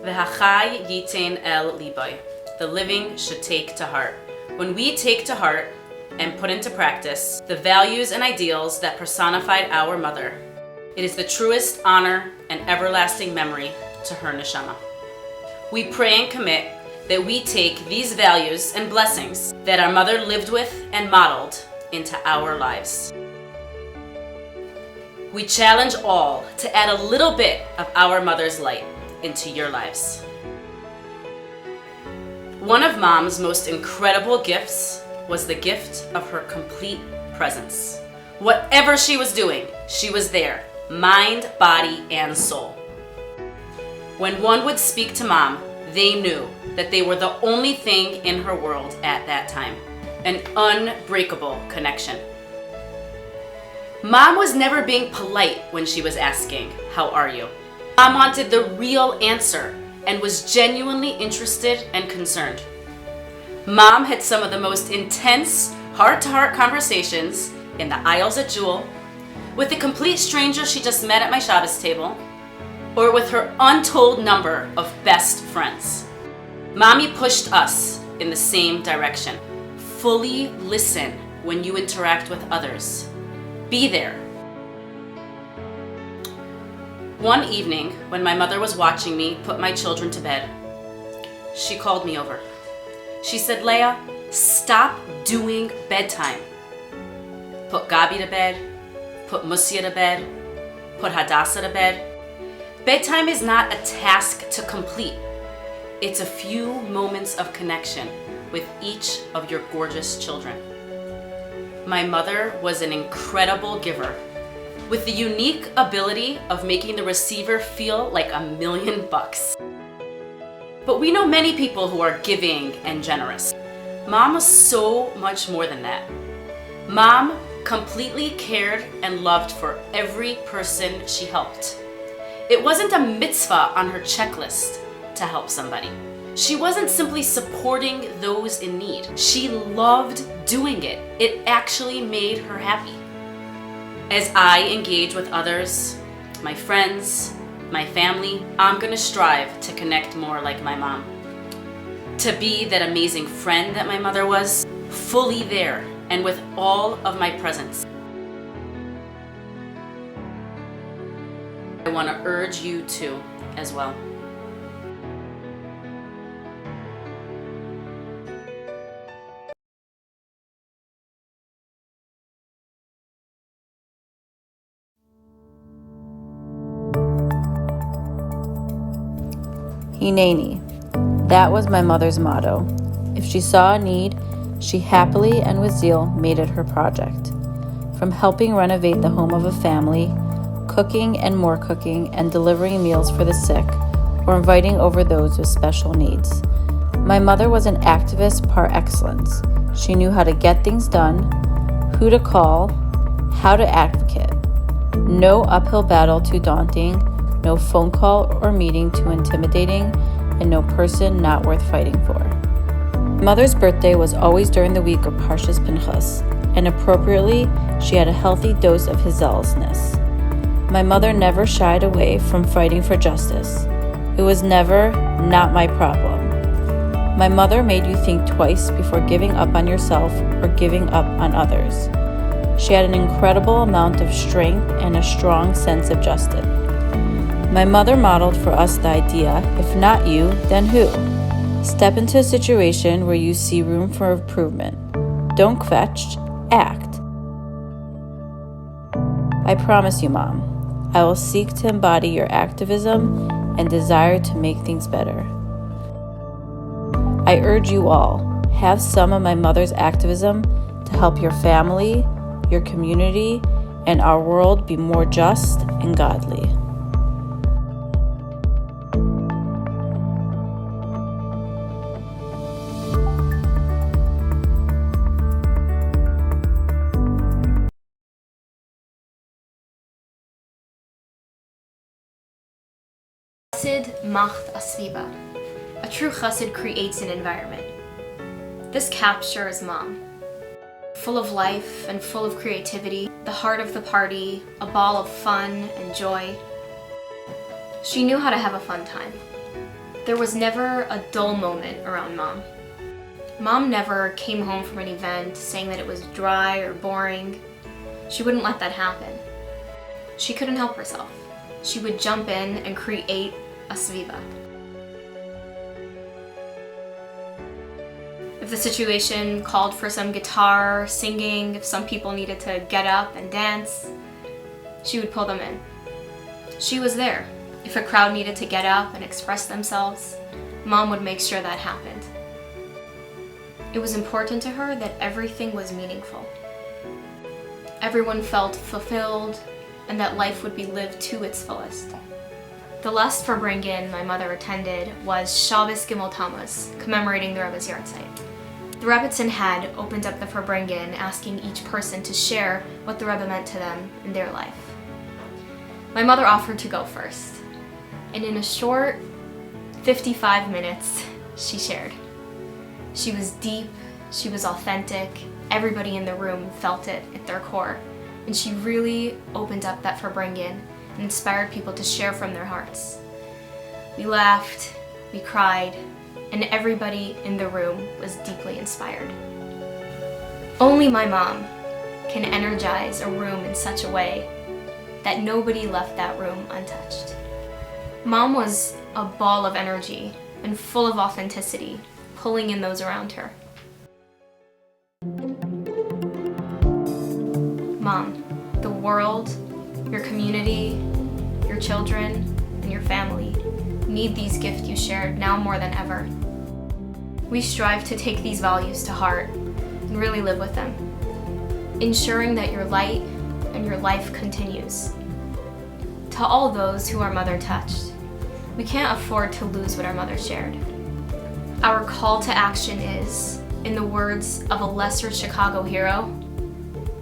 V'hachai Yetein el Libo. The living should take to heart. When we take to heart and put into practice the values and ideals that personified our mother, it is the truest honor and everlasting memory to her neshama. We pray and commit that we take these values and blessings that our mother lived with and modeled into our lives. We challenge all to add a little bit of our mother's light into your lives. One of Mom's most incredible gifts was the gift of her complete presence. Whatever she was doing, she was there, mind, body, and soul. When one would speak to Mom, they knew that they were the only thing in her world at that time, an unbreakable connection. Mom was never being polite when she was asking, "How are you?" Mom wanted the real answer and was genuinely interested and concerned. Mom had some of the most intense, heart-to-heart conversations in the aisles at Jewel, with a complete stranger she just met at my Shabbos table, or with her untold number of best friends. Mommy pushed us in the same direction. Fully listen when you interact with others. Be there. One evening, when my mother was watching me put my children to bed, she called me over. She said, "Leah, stop doing bedtime. Put Gabi to bed, put Musia to bed, put Hadassah to bed. Bedtime is not a task to complete. It's a few moments of connection with each of your gorgeous children." My mother was an incredible giver, with the unique ability of making the receiver feel like $1,000,000. But we know many people who are giving and generous. Mom was so much more than that. Mom completely cared and loved for every person she helped. It wasn't a mitzvah on her checklist to help somebody. She wasn't simply supporting those in need. She loved doing it. It actually made her happy. As I engage with others, my friends, my family, I'm gonna strive to connect more like my mom. To be that amazing friend that my mother was, fully there and with all of my presence. I want to urge you to as well. Hineni. That was my mother's motto. If she saw a need, she happily and with zeal made it her project. From helping renovate the home of a family, cooking and more cooking, and delivering meals for the sick, or inviting over those with special needs. My mother was an activist par excellence. She knew how to get things done, who to call, how to advocate. No uphill battle too daunting, no phone call or meeting too intimidating, and no person not worth fighting for. Mother's birthday was always during the week of Parshas Pinchas, and appropriately, she had a healthy dose of his zealousness. My mother never shied away from fighting for justice. It was never, "not my problem." My mother made you think twice before giving up on yourself or giving up on others. She had an incredible amount of strength and a strong sense of justice. My mother modeled for us the idea, if not you, then who? Step into a situation where you see room for improvement. Don't kvetch, act. I promise you, Mom, I will seek to embody your activism and desire to make things better. I urge you all, have some of my mother's activism to help your family, your community, and our world be more just and godly. Chassid macht asviba. A true chassid creates an environment. This captures Mom. Full of life and full of creativity, the heart of the party, a ball of fun and joy. She knew how to have a fun time. There was never a dull moment around Mom. Mom never came home from an event saying that it was dry or boring. She wouldn't let that happen. She couldn't help herself. She would jump in and create a sviba. If the situation called for some guitar, singing, if some people needed to get up and dance, she would pull them in. She was there. If a crowd needed to get up and express themselves, Mom would make sure that happened. It was important to her that everything was meaningful. Everyone felt fulfilled and that life would be lived to its fullest. The last Farbrengen my mother attended was Shabbos Gimel Tammuz, commemorating the Rebbe's yahrzeit. The Rebbetzin had opened up the Farbrengen, asking each person to share what the Rebbe meant to them in their life. My mother offered to go first, and in a short 55 minutes, she shared. She was deep, she was authentic, everybody in the room felt it at their core, and she really opened up that Farbrengen and inspired people to share from their hearts. We laughed, we cried, and everybody in the room was deeply inspired. Only my mom can energize a room in such a way that nobody left that room untouched. Mom was a ball of energy and full of authenticity, pulling in those around her. Mom, the world, your community, your children, and your family need these gifts you shared now more than ever. We strive to take these values to heart and really live with them, ensuring that your light and your life continues. To all those who our mother touched, we can't afford to lose what our mother shared. Our call to action is, in the words of a lesser Chicago hero,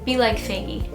be like Faigy.